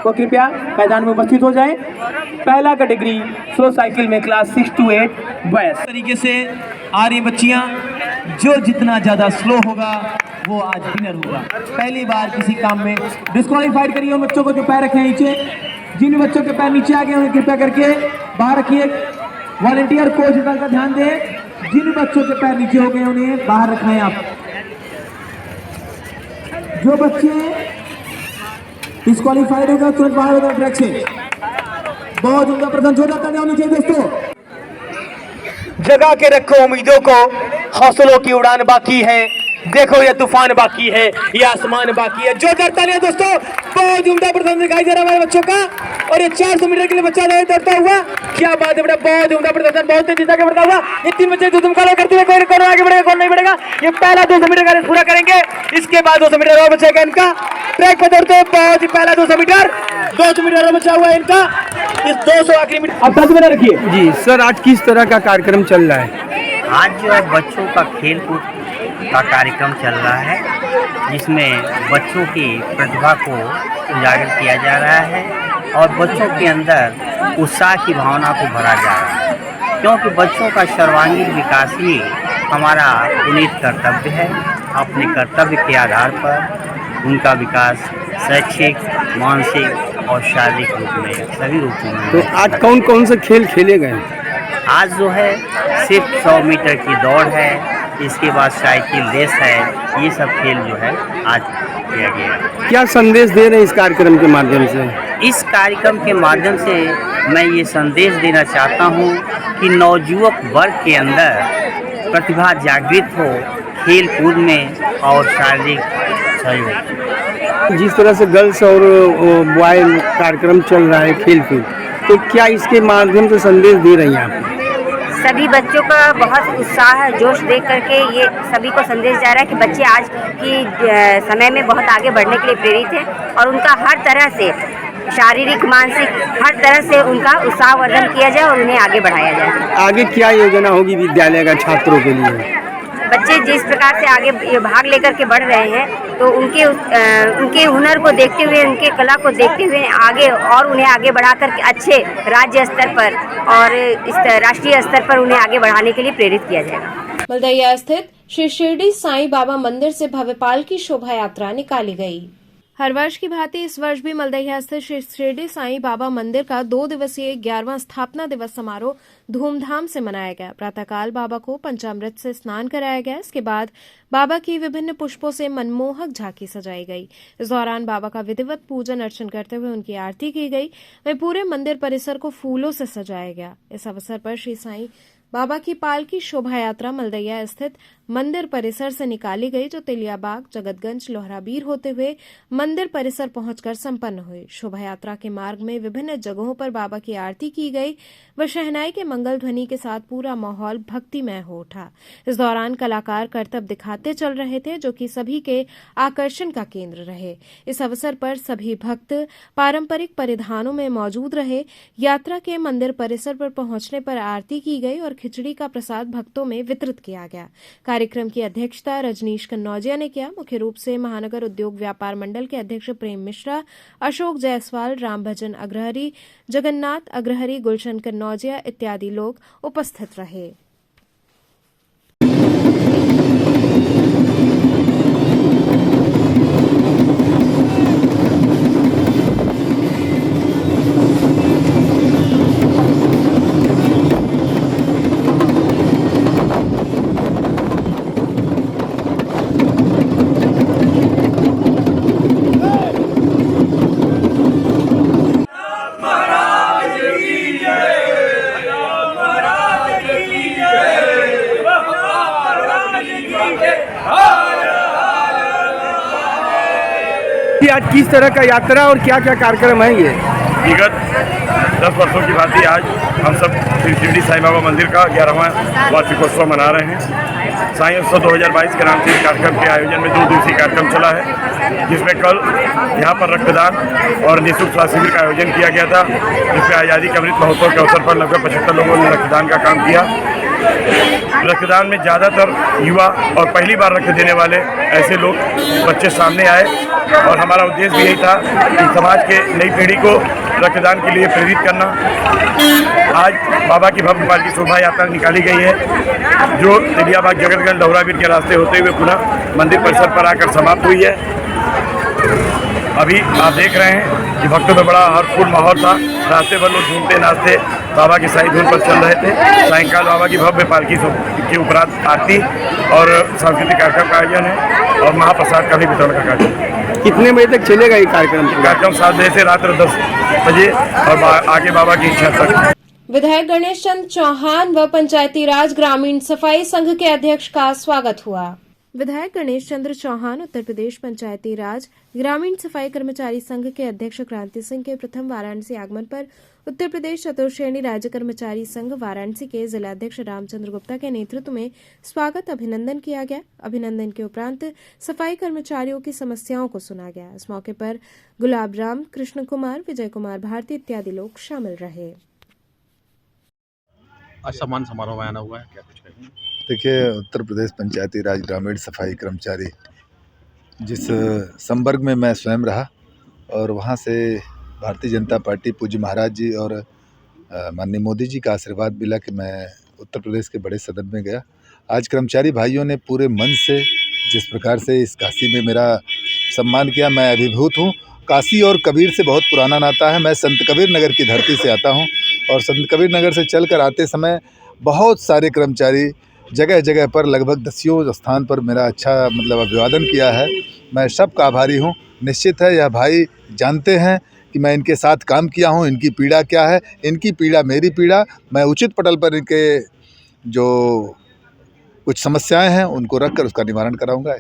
वो कृपया मैदान में उपस्थित हो जाएं। पहला कैटेगरी स्लो साइकिल में क्लास 6 to 8 बॉयज। तरीके से आ रही बच्चियां, जो जितना ज़्यादा स्लो होगा वो आज विनर होगा। पहली बार किसी काम में डिस्क्वालीफाइड करिए उन बच्चों को जो पैर रखे हैं नीचे। जिन बच्चों के पैर नीचे आ गए उन्हें कृपया करके बाहर रखिए। वॉलंटियर कोच इस बात का ध्यान दें, जिन बच्चों के पैर नीचे हो गए उन्हें बाहर रखना है। आप जो बच्चे डिस्क्वालीफाइड होगा तुरंत बाहर होगा ट्रैक से। बहुत उनका प्रदर्शन जोरदार तालियां होनी चाहिए दोस्तों। जगा के रखो उम्मीदों को, हौसलों की उड़ान बाकी है। देखो ये तूफान बाकी है, ये आसमान बाकी है। जोरदार तालियां दोस्तों। बहुत उम्दा प्रदर्शन दिखाई दे रहा है हमारे बच्चों का। और ये 400 मीटर के लिए बच्चा दौड़ता हुआ, क्या बात है बेटा, बहुत उम्दा प्रदर्शन, बहुत तेजी से बढ़ता हुआ। ये 3 बच्चे जो मुकाबला करते हुए कौन आगे बढ़ेगा कौन नहीं बढ़ेगा। ये पहला 200 मीटर का रेस पूरा करेंगे, इसके बाद 200 मीटर और बचेगा इनका। ट्रैक पर दौड़ते हुए बहुत ही पहला 200 मीटर और बचा हुआ है इनका। इस 200 आखिरी मीटर अब 10 मिनट रखिए जी। सर, आज किस तरह का कार्यक्रम चल रहा है? आज जो है बच्चों का खेल कूद का कार्यक्रम चल रहा है, जिसमें बच्चों की प्रतिभा को उजागर किया जा रहा है और बच्चों के अंदर उत्साह की भावना को भरा जा रहा है, क्योंकि बच्चों का सर्वांगीण विकास ही हमारा पुनीत कर्तव्य है। अपने कर्तव्य के आधार पर उनका विकास शैक्षिक, मानसिक और शारीरिक रूप में, सभी रूपों में। तो आज कौन कौन से खेल खेले गए? आज जो है सिर्फ 100 मीटर की दौड़ है, इसके बाद साइकिल रेस है। ये सब खेल जो है आज किया गया। क्या संदेश दे रहे हैं इस कार्यक्रम के माध्यम से? इस कार्यक्रम के माध्यम से मैं ये संदेश देना चाहता हूँ कि नवयुवक वर्ग के अंदर प्रतिभा जागृत हो, खेल कूद में और शारीरिक सहयोग। जिस तरह से गर्ल्स और बॉय कार्यक्रम चल रहा है खेल कूद, तो क्या इसके माध्यम से संदेश दे रही हैं आप? सभी बच्चों का बहुत उत्साह, जोश देख करके ये सभी को संदेश जा रहा है कि बच्चे आज की समय में बहुत आगे बढ़ने के लिए प्रेरित हैं और उनका हर तरह से शारीरिक, मानसिक, हर तरह से उनका उत्साहवर्धन किया जाए और उन्हें आगे बढ़ाया जाए। आगे क्या योजना होगी विद्यालय का छात्रों के लिए? बच्चे जिस प्रकार से आगे भाग लेकर के बढ़ रहे हैं, तो उनके हुनर को देखते हुए, उनके कला को देखते हुए आगे और उन्हें आगे बढ़ाकर अच्छे राज्य स्तर पर और इस राष्ट्रीय स्तर पर उन्हें आगे बढ़ाने के लिए प्रेरित किया जाएगा। मलदैया स्थित श्री शिरडी साईं बाबा मंदिर से भव्य पालकी शोभा यात्रा निकाली गई। हर वर्ष की भांति इस वर्ष भी मलदैया स्थित श्री शिरडी साईं बाबा मंदिर का 2 दिवसीय 11वां स्थापना दिवस समारोह धूमधाम से मनाया गया। प्रातःकाल बाबा को पंचामृत से स्नान कराया गया। इसके बाद बाबा की विभिन्न पुष्पों से मनमोहक झांकी सजाई गई। इस दौरान बाबा का विधिवत पूजन अर्चन करते हुए उनकी आरती की गई। वहीं पूरे मंदिर परिसर को फूलों से सजाया गया। इस अवसर पर श्री साईं बाबा की पालकी शोभा यात्रा मलदैया स्थित मंदिर परिसर से निकाली गई, जो तेलियाबाग, जगतगंज, लोहराबीर होते हुए मंदिर परिसर पहुंचकर संपन्न हुई। शोभा यात्रा के मार्ग में विभिन्न जगहों पर बाबा की आरती की गई व शहनाई के मंगल ध्वनि के साथ पूरा माहौल भक्तिमय हो उठा। इस दौरान कलाकार करतब दिखाते चल रहे थे, जो कि सभी के आकर्षण का केंद्र रहे। इस अवसर पर सभी भक्त पारंपरिक परिधानों में मौजूद रहे। यात्रा के मंदिर परिसर पर पहुंचने पर आरती की गई और खिचड़ी का प्रसाद भक्तों में वितरित किया गया। कार्यक्रम की अध्यक्षता रजनीश कन्नौजिया ने किया। मुख्य रूप से महानगर उद्योग व्यापार मंडल के अध्यक्ष प्रेम मिश्रा, अशोक जायसवाल, रामभजन अग्रहरी, जगन्नाथ अग्रहरी, गुलशन कन्नौजिया इत्यादि लोग उपस्थित रहे। आज किस तरह का यात्रा और क्या क्या कार्यक्रम है ये? विगत 10 वर्षों की भांति आज हम सब श्री शिरडी साईं बाबा मंदिर का 11वां वार्षिकोत्सव मना रहे हैं। साईं उत्सव 2022 के नाम से इस कार्यक्रम के आयोजन में 2 दिवसीय कार्यक्रम चला है, जिसमें कल यहाँ पर रक्तदान और निःशुल्क स्वास्थ्य शिविर का आयोजन किया गया था, जिसमें आज़ादी के अमृत महोत्सव के अवसर पर लगभग 75 लोगों ने रक्तदान का काम किया। रक्तदान में ज़्यादातर युवा और पहली बार रक्त देने वाले ऐसे लोग बच्चे सामने आए और हमारा उद्देश्य भी यही था कि समाज के नई पीढ़ी को रक्तदान के लिए प्रेरित करना। आज बाबा की भव्य पालकी शोभा यात्रा निकाली गई है, जो तेलियाबाग, जगतगंज, लोहराबीर के रास्ते होते हुए पुनः मंदिर परिसर पर आकर समाप्त हुई है। अभी आप देख रहे हैं कि भक्तों में बड़ा हर्षपूर्ण माहौल था। रास्ते भर लोग झूमते नाचते बाबा की साई धुन पर चल रहे थे। सायंकाल बाबा की भव्य पालकी के उपरांत आरती और सांस्कृतिक कार्यक्रम का आयोजन है और महाप्रसाद का भी वितरण का कार्यक्रम है। कितने बजे तक चलेगा ये कार्यक्रम? कार्यक्रम 7 बजे से रात 10 बजे और आगे बाबा की इच्छा तक। विधायक गणेश चंद्र चौहान व पंचायती राज ग्रामीण सफाई संघ के अध्यक्ष का स्वागत हुआ। विधायक गणेश चंद्र चौहान उत्तर प्रदेश पंचायती राज ग्रामीण सफाई कर्मचारी संघ के अध्यक्ष क्रांति सिंह के प्रथम वाराणसी आगमन पर उत्तर प्रदेश चतुर्श्रेणी राज्य कर्मचारी संघ वाराणसी के जिलाध्यक्ष रामचंद्र गुप्ता के नेतृत्व में स्वागत अभिनंदन किया गया। अभिनंदन के उपरांत सफाई कर्मचारियों की समस्याओं को सुना गया। इस मौके पर गुलाब राम, कृष्ण कुमार, विजय कुमार भारती इत्यादि लोग शामिल रहे। सम्मान समारोह आना हुआ है, क्या कुछ कहेंगे? देखिए, उत्तर प्रदेश पंचायती राज ग्रामीण सफाई कर्मचारी जिस संवर्ग में मैं स्वयं रहा और वहाँ से भारतीय जनता पार्टी, पूज्य महाराज जी और माननीय मोदी जी का आशीर्वाद मिला कि मैं उत्तर प्रदेश के बड़े सदन में गया। आज कर्मचारी भाइयों ने पूरे मन से जिस प्रकार से इस काशी में मेरा सम्मान किया, मैं अभिभूत हूँ। काशी और कबीर से बहुत पुराना नाता है। मैं संत कबीर नगर की धरती से आता हूँ और संत कबीर नगर से चलकर आते समय बहुत सारे कर्मचारी जगह जगह पर लगभग 10 स्थान पर मेरा अच्छा अभिवादन किया है। मैं सबका आभारी हूँ। निश्चित है यह भाई जानते हैं कि मैं इनके साथ काम किया हूँ, इनकी पीड़ा क्या है, इनकी पीड़ा मेरी पीड़ा। मैं उचित पटल पर इनके जो कुछ समस्याएं हैं उनको रखकर उसका निवारण कराऊंगा।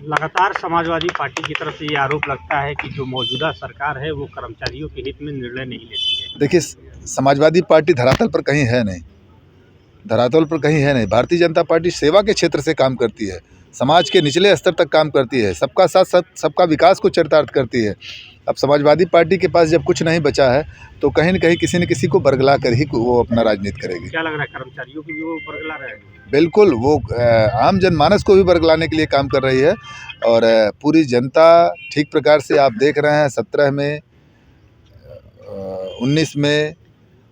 लगातार समाजवादी पार्टी की तरफ से ये आरोप लगता है कि जो मौजूदा सरकार है वो कर्मचारियों के हित में निर्णय नहीं लेती है। देखिए, समाजवादी पार्टी धरातल पर कहीं है नहीं, धरातल पर कहीं है नहीं। भारतीय जनता पार्टी सेवा के क्षेत्र से काम करती है, समाज के निचले स्तर तक काम करती है, सबका साथ सबका विकास को चरितार्थ करती है। अब समाजवादी पार्टी के पास जब कुछ नहीं बचा है तो कहीं न कहीं किसी न किसी को बरगला कर ही वो अपना राजनीति करेगी। क्या लग रहा है, कर्मचारियों की भी वो बरगला रहे हैं? बिल्कुल, वो आम जनमानस को भी बरगलाने के लिए काम कर रही है और पूरी जनता ठीक प्रकार से आप देख रहे हैं 17 में, 19 में,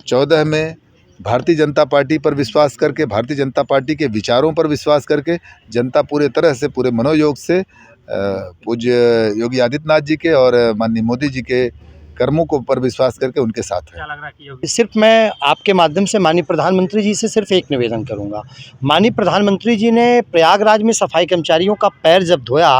14 में भारतीय जनता पार्टी पर विश्वास करके, भारतीय जनता पार्टी के विचारों पर विश्वास करके जनता पूरे तरह से, पूरे मनोयोग से पूज्य योगी आदित्यनाथ जी के और माननीय मोदी जी के कर्मों को पर विश्वास करके उनके साथ है। क्या लग रहा है कि योगी? सिर्फ मैं आपके माध्यम से माननीय प्रधानमंत्री जी से सिर्फ एक निवेदन करूंगा। माननीय प्रधानमंत्री जी ने प्रयागराज में सफाई कर्मचारियों का पैर जब धोया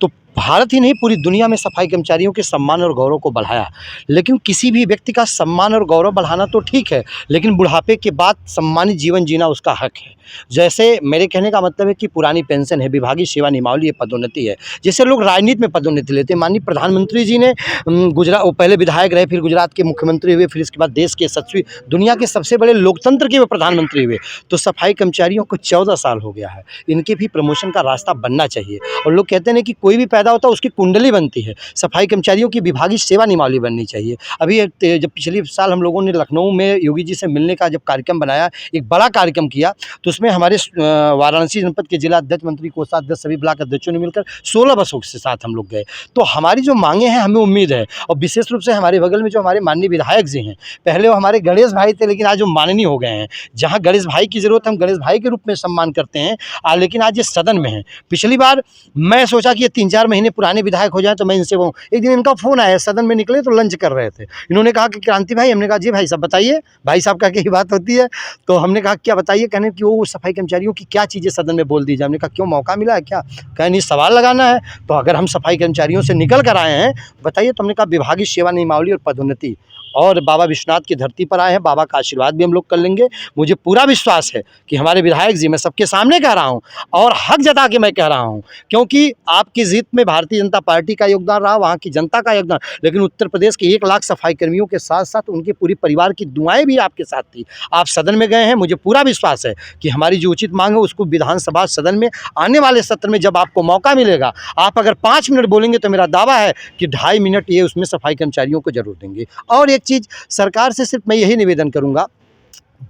तो भारत ही नहीं पूरी दुनिया में सफाई कर्मचारियों के सम्मान और गौरव को बढ़ाया। लेकिन किसी भी व्यक्ति का सम्मान और गौरव बढ़ाना तो ठीक है, लेकिन बुढ़ापे के बाद सम्मानित जीवन जीना उसका हक है। जैसे मेरे कहने का मतलब है कि पुरानी पेंशन है, विभागीय सेवा नियमावली है, पदोन्नति है। जैसे लोग राजनीति में पदोन्नति लेते हैं, माननीय प्रधानमंत्री जी ने वो पहले विधायक रहे, फिर गुजरात के मुख्यमंत्री हुए, फिर इसके बाद देश के यशस्वी दुनिया के सबसे बड़े लोकतंत्र के वो प्रधानमंत्री हुए। तो सफाई कर्मचारियों को 14 साल हो गया है, इनके भी प्रमोशन का रास्ता बनना चाहिए। और लोग कहते हैं कि कोई भी पैदा होता है उसकी कुंडली बनती है, सफाई कर्मचारियों की विभागीय सेवा नियमावली बननी चाहिए। अभी जब पिछले साल हम लोगों ने लखनऊ में योगी जी से मिलने का जब कार्यक्रम बनाया, एक बड़ा कार्यक्रम किया, तो उसमें हमारे वाराणसी जनपद के जिला अध्यक्ष, मंत्री, कोषाध्यक्ष, सभी ब्लॉक अध्यक्षों ने मिलकर 16 बसों के साथ हम लोग गए। तो हमारी जो मांगे हैं, हमें उम्मीद है, और विशेष रूप से हमारे बगल में जो हमारे माननीय विधायक जी हैं, पहले वो हमारे गणेश भाई थे, लेकिन आज वो माननीय हो गए हैं। जहाँ गणेश भाई की ज़रूरत, हम गणेश भाई के रूप में सम्मान करते हैं, लेकिन आज ये सदन में हैं। पिछली बार मैं सोचा कि ये 3-4 महीने पुराने विधायक हो जाए तो मैं इनसे कहूँ। एक दिन इनका फ़ोन आया, सदन में निकले तो लंच कर रहे थे, इन्होंने कहा कि क्रांति भाई, हमने कहा जी भाई साहब बताइए, भाई साहब का ही बात होती है। तो हमने कहा क्या बताइए, कहने कि वो सफाई कर्मचारियों की क्या चीज़ें सदन में बोल दी जाए। हमने कहा क्यों, मौका मिला है क्या? कहे नहीं, सवाल लगाना है। तो अगर हम सफाई कर्मचारियों से निकल कर आए हैं, बताइए। तो हमने कहा विभागीय सेवा नियमावली और पदोन्नति, और बाबा विश्वनाथ की धरती पर आए हैं, बाबा का आशीर्वाद भी हम लोग कर लेंगे। मुझे पूरा विश्वास है कि हमारे विधायक जी, मैं सबके सामने कह रहा हूं और हक जता के मैं कह रहा हूं, क्योंकि आपकी जीत में भारतीय जनता पार्टी का योगदान रहा, वहां की जनता का योगदान, लेकिन उत्तर प्रदेश के 1 लाख सफाई कर्मियों के साथ साथ उनके पूरी परिवार की दुआएं भी आपके साथ थी। आप सदन में गए हैं, मुझे पूरा विश्वास है कि हमारी जो उचित मांग है उसको विधानसभा सदन में आने वाले सत्र में जब आपको मौका मिलेगा, आप अगर 5 मिनट बोलेंगे तो मेरा दावा है कि 2.5 मिनट ये उसमें सफाई कर्मचारियों को जरूर देंगे। और एक चीज़ सरकार से सिर्फ मैं यही निवेदन करूंगा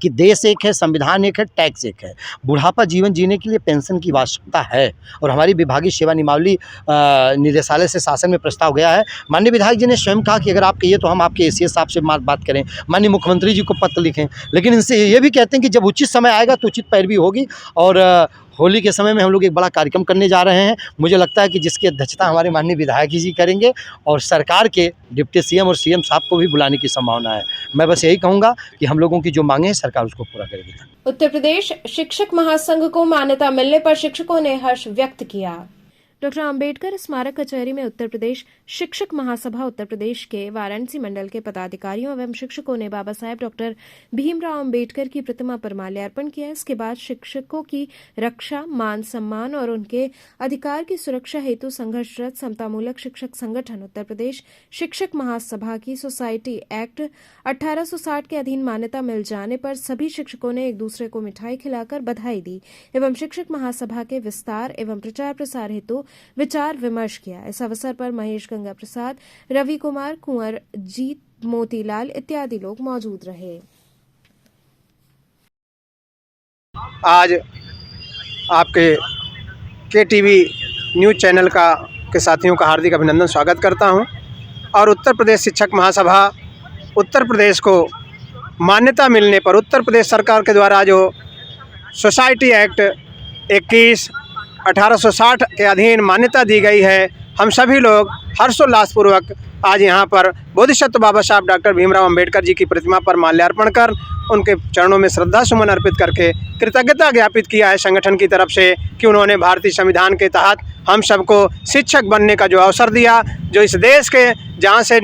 कि देश एक है, संविधान एक है, टैक्स एक है। बुढ़ापा जीवन जीने के लिए पेंशन की आवश्यकता है, और हमारी विभागीय सेवा नियमावली निदेशालय से शासन में प्रस्ताव गया है। माननीय विधायक जी ने स्वयं कहा कि अगर आप कहिए तो हम आपके एसीएस साहब से बात करें, माननीय मुख्यमंत्री जी को पत्र लिखें, लेकिन इनसे ये भी कहते हैं कि जब उचित समय आएगा तो उचित पैरवी होगी। और होली के समय में हम लोग एक बड़ा कार्यक्रम करने जा रहे हैं, मुझे लगता है कि जिसकी अध्यक्षता हमारे माननीय विधायक जी करेंगे, और सरकार के डिप्टी सीएम और सीएम साहब को भी बुलाने की संभावना है। मैं बस यही कहूँगा कि हम लोगों की जो मांगे हैं सरकार उसको पूरा करेगी। उत्तर प्रदेश शिक्षक महासंघ को मान्यता मिलने पर शिक्षकों ने हर्ष व्यक्त किया। डॉक्टर अंबेडकर स्मारक कचहरी में उत्तर प्रदेश शिक्षक महासभा उत्तर प्रदेश के वाराणसी मंडल के पदाधिकारियों एवं शिक्षकों ने बाबा साहेब डॉक्टर भीमराव अंबेडकर की प्रतिमा पर माल्यार्पण किया। इसके बाद शिक्षकों की रक्षा, मान सम्मान और उनके अधिकार की सुरक्षा हेतु संघर्षरत समतामूलक शिक्षक संगठन उत्तर प्रदेश शिक्षक महासभा की सोसाइटी एक्ट 1860 के अधीन मान्यता मिल जाने पर सभी शिक्षकों ने एक दूसरे को मिठाई खिलाकर बधाई दी एवं शिक्षक महासभा के विस्तार एवं प्रचार प्रसार हेतु विचार विमर्श किया। इस अवसर पर महेश गंगा प्रसाद, रवि कुमार, कुंवर जीत, मोतीलाल इत्यादि लोग मौजूद रहे। आज आपके KTV न्यूज़ चैनल के साथियों का हार्दिक अभिनंदन स्वागत करता हूं, और उत्तर प्रदेश शिक्षक महासभा उत्तर प्रदेश को मान्यता मिलने पर उत्तर प्रदेश सरकार के द्वारा जो सोसाइटी एक्ट 1860 के अधीन मान्यता दी गई है, हम सभी लोग हर्षोल्लासपूर्वक आज यहाँ पर बोधिसत्व बाबा साहब डॉक्टर भीमराव अंबेडकर जी की प्रतिमा पर माल्यार्पण कर उनके चरणों में श्रद्धा सुमन अर्पित करके कृतज्ञता ज्ञापित किया है संगठन की तरफ से कि उन्होंने भारतीय संविधान के तहत हम सबको शिक्षक बनने का जो अवसर दिया, जो इस देश के जहाँ से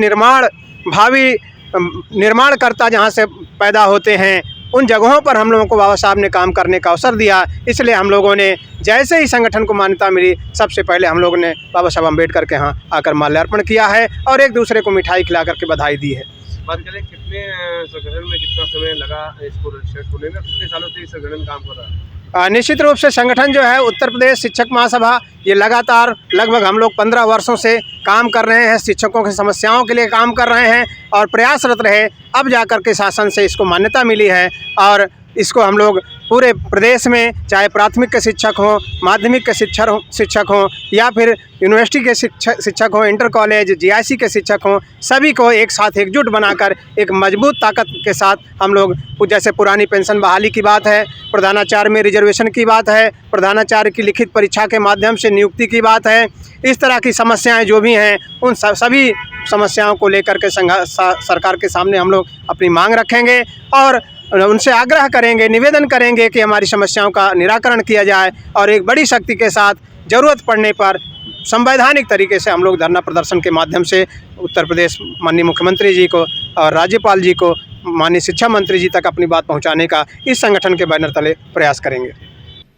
भावी निर्माणकर्ता जहाँ से पैदा होते हैं, उन जगहों पर हम लोगों को बाबा साहब ने काम करने का अवसर दिया। इसलिए हम लोगों ने जैसे ही संगठन को मान्यता मिली, सबसे पहले हम लोगों ने बाबा साहब अम्बेडकर के यहाँ आकर माल्यार्पण किया है और एक दूसरे को मिठाई खिला करके बधाई दी है। बात करें कितने संगठन में कितना समय लगा इसको रजिस्टर्ड होने में, कितने सालों से संगठन काम कर रहा है? निश्चित रूप से संगठन जो है उत्तर प्रदेश शिक्षक महासभा, ये लगातार लगभग हम लोग 15 वर्षों से काम कर रहे हैं, शिक्षकों की समस्याओं के लिए काम कर रहे हैं और प्रयासरत रहे। अब जाकर के शासन से इसको मान्यता मिली है और इसको हम लोग पूरे प्रदेश में, चाहे प्राथमिक के शिक्षक हों, माध्यमिक के शिक्षक हों या फिर यूनिवर्सिटी के शिक्षक हों, इंटर कॉलेज, GIC के शिक्षक हों, सभी को एक साथ एकजुट बनाकर एक मजबूत ताकत के साथ हम लोग, जैसे पुरानी पेंशन बहाली की बात है, प्रधानाचार्य में रिजर्वेशन की बात है, प्रधानाचार्य की लिखित परीक्षा के माध्यम से नियुक्ति की बात है, इस तरह की समस्याएं जो भी हैं उन सभी समस्याओं को लेकर के सरकार के सामने हम लोग अपनी मांग रखेंगे और उनसे आग्रह करेंगे, निवेदन करेंगे कि हमारी समस्याओं का निराकरण किया जाए और एक बड़ी शक्ति के साथ ज़रूरत पड़ने पर संवैधानिक तरीके से हम लोग धरना प्रदर्शन के माध्यम से उत्तर प्रदेश माननीय मुख्यमंत्री जी को और राज्यपाल जी को, माननीय शिक्षा मंत्री जी तक अपनी बात पहुंचाने का इस संगठन के बैनर तले प्रयास करेंगे।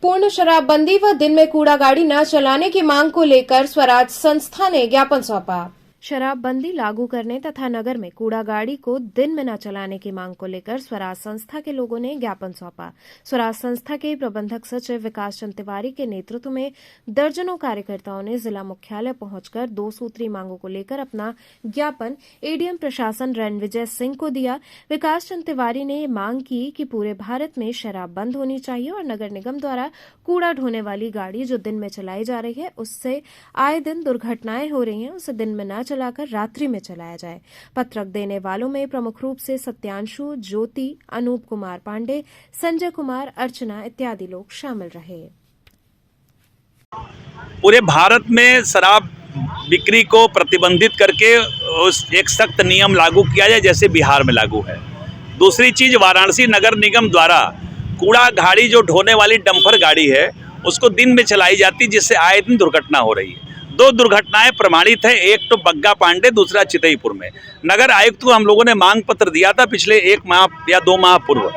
पूर्ण शराबबंदी व दिन में कूड़ा गाड़ी न चलाने की मांग को लेकर स्वराज संस्था ने ज्ञापन सौंपा। शराबबंदी लागू करने तथा नगर में कूड़ा गाड़ी को दिन में न चलाने की मांग को लेकर स्वराज संस्था के लोगों ने ज्ञापन सौंपा। स्वराज संस्था के प्रबंधक सचिव विकास चंद तिवारी के नेतृत्व में दर्जनों कार्यकर्ताओं ने जिला मुख्यालय पहुंचकर 2 सूत्री मांगों को लेकर अपना ज्ञापन एडीएम प्रशासन रणविजय सिंह को दिया। विकास चंद तिवारी ने मांग की कि पूरे भारत में शराब बंद होनी चाहिए और नगर निगम द्वारा कूड़ा ढोने वाली गाड़ी जो दिन में चलाई जा रही है उससे आए दिन दुर्घटनाएं हो रही हैं, उसे दिन में न चलाकर रात्रि में चलाया जाए। पत्रक देने वालों में प्रमुख रूप से सत्यांशु, ज्योति, अनूप कुमार पांडे, संजय कुमार, अर्चना इत्यादि लोग शामिल रहे। पूरे भारत में शराब बिक्री को प्रतिबंधित करके उस एक सख्त नियम लागू किया जाए जैसे बिहार में लागू है। दूसरी चीज, वाराणसी नगर निगम द्वारा कूड़ा गाड़ी जो ढोने वाली डंपर गाड़ी है उसको दिन में चलाई जाती जिससे आए दिन दुर्घटना हो रही है। 2 दुर्घटनाएं प्रमाणित है, एक तो बग्गा पांडे, दूसरा चितईपुर में। नगर आयुक्त को हम लोगों ने मांग पत्र दिया था पिछले 1 माह या 2 माह पूर्व,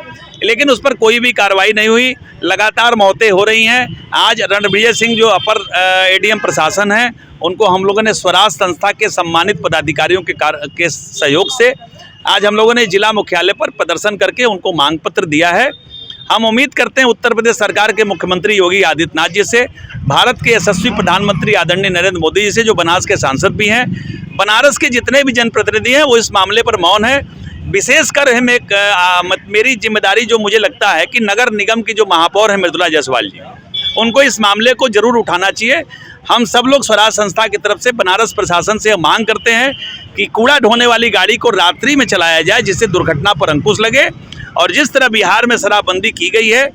लेकिन उस पर कोई भी कार्रवाई नहीं हुई। लगातार मौतें हो रही हैं। आज रणविजय सिंह जो अपर एडीएम प्रशासन है उनको हम लोगों ने स्वराज संस्था के सम्मानित पदाधिकारियों के सहयोग से आज हम लोगों ने जिला मुख्यालय पर प्रदर्शन करके उनको मांग पत्र दिया है। हम उम्मीद करते हैं उत्तर प्रदेश सरकार के मुख्यमंत्री योगी आदित्यनाथ जी से, भारत के यशस्वी प्रधानमंत्री आदरणीय नरेंद्र मोदी जी से जो बनारस के सांसद भी हैं, बनारस के जितने भी जनप्रतिनिधि हैं वो इस मामले पर मौन है। विशेषकर हम मेरी जिम्मेदारी जो मुझे लगता है कि नगर निगम की जो महापौर है मृदुला जायसवाल जी, उनको इस मामले को जरूर उठाना चाहिए। हम सब लोग स्वराज संस्था की तरफ से बनारस प्रशासन से मांग करते हैं कि कूड़ा ढोने वाली गाड़ी को रात्रि में चलाया जाए जिससे दुर्घटना पर अंकुश लगे। और जिस तरह बिहार में शराबबंदी की गई है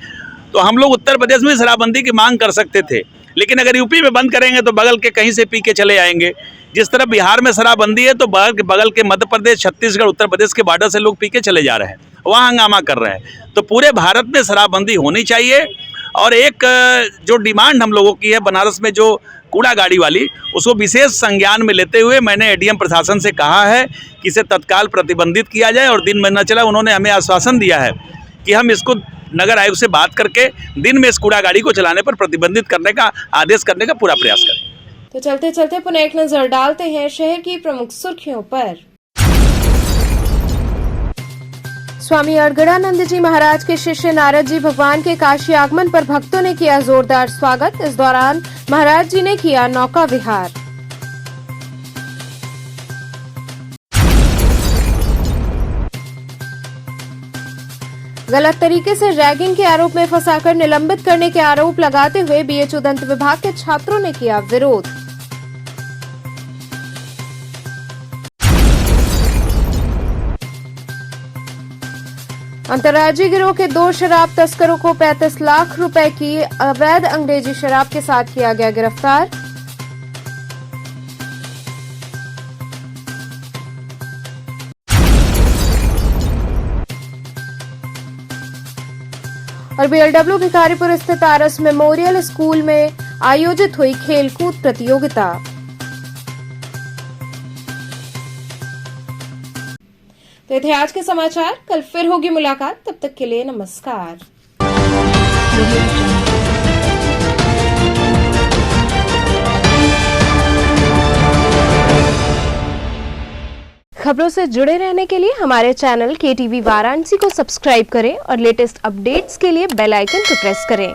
तो हम लोग उत्तर प्रदेश में शराबबंदी की मांग कर सकते थे, लेकिन अगर यूपी में बंद करेंगे तो बगल के कहीं से पी के चले आएंगे। जिस तरह बिहार में शराबबंदी है तो बगल के मध्य प्रदेश, छत्तीसगढ़, उत्तर प्रदेश के बॉर्डर से लोग पी के चले जा रहे हैं, वहाँ हंगामा कर रहे हैं। तो पूरे भारत में शराबबंदी होनी चाहिए। और एक जो डिमांड हम लोगों की है बनारस में जो कूड़ा गाड़ी वाली, उसको विशेष संज्ञान में लेते हुए मैंने एडीएम प्रशासन से कहा है कि इसे तत्काल प्रतिबंधित किया जाए और दिन में न चला। उन्होंने हमें आश्वासन दिया है कि हम इसको नगर आयोग से बात करके दिन में इस कूड़ा गाड़ी को चलाने पर प्रतिबंधित करने का आदेश करने का पूरा प्रयास करें। तो चलते चलते पुनः एक नजर डालते हैं शहर की प्रमुख सुर्खियों पर। स्वामी अड़गड़ानंद जी महाराज के शिष्य नारद जी भगवान के काशी आगमन पर भक्तों ने किया जोरदार स्वागत। इस दौरान महाराज जी ने किया नौका विहार। गलत तरीके से रैगिंग के आरोप में फंसाकर निलंबित करने के आरोप लगाते हुए बीएचयू दंत विभाग के छात्रों ने किया विरोध। अंतर्राज्यीय गिरोह के 2 शराब तस्करों को 35 लाख रुपए की अवैध अंग्रेजी शराब के साथ किया गया गिरफ्तार। और बीएलडब्ल्यू भिखारीपुर स्थित आरएस मेमोरियल स्कूल में आयोजित हुई खेलकूद प्रतियोगिता। तो थे आज के समाचार, कल फिर होगी मुलाकात, तब तक के लिए नमस्कार। खबरों से जुड़े रहने के लिए हमारे चैनल KTV वाराणसी को सब्सक्राइब करें और लेटेस्ट अपडेट्स के लिए बेल आइकन को प्रेस करें।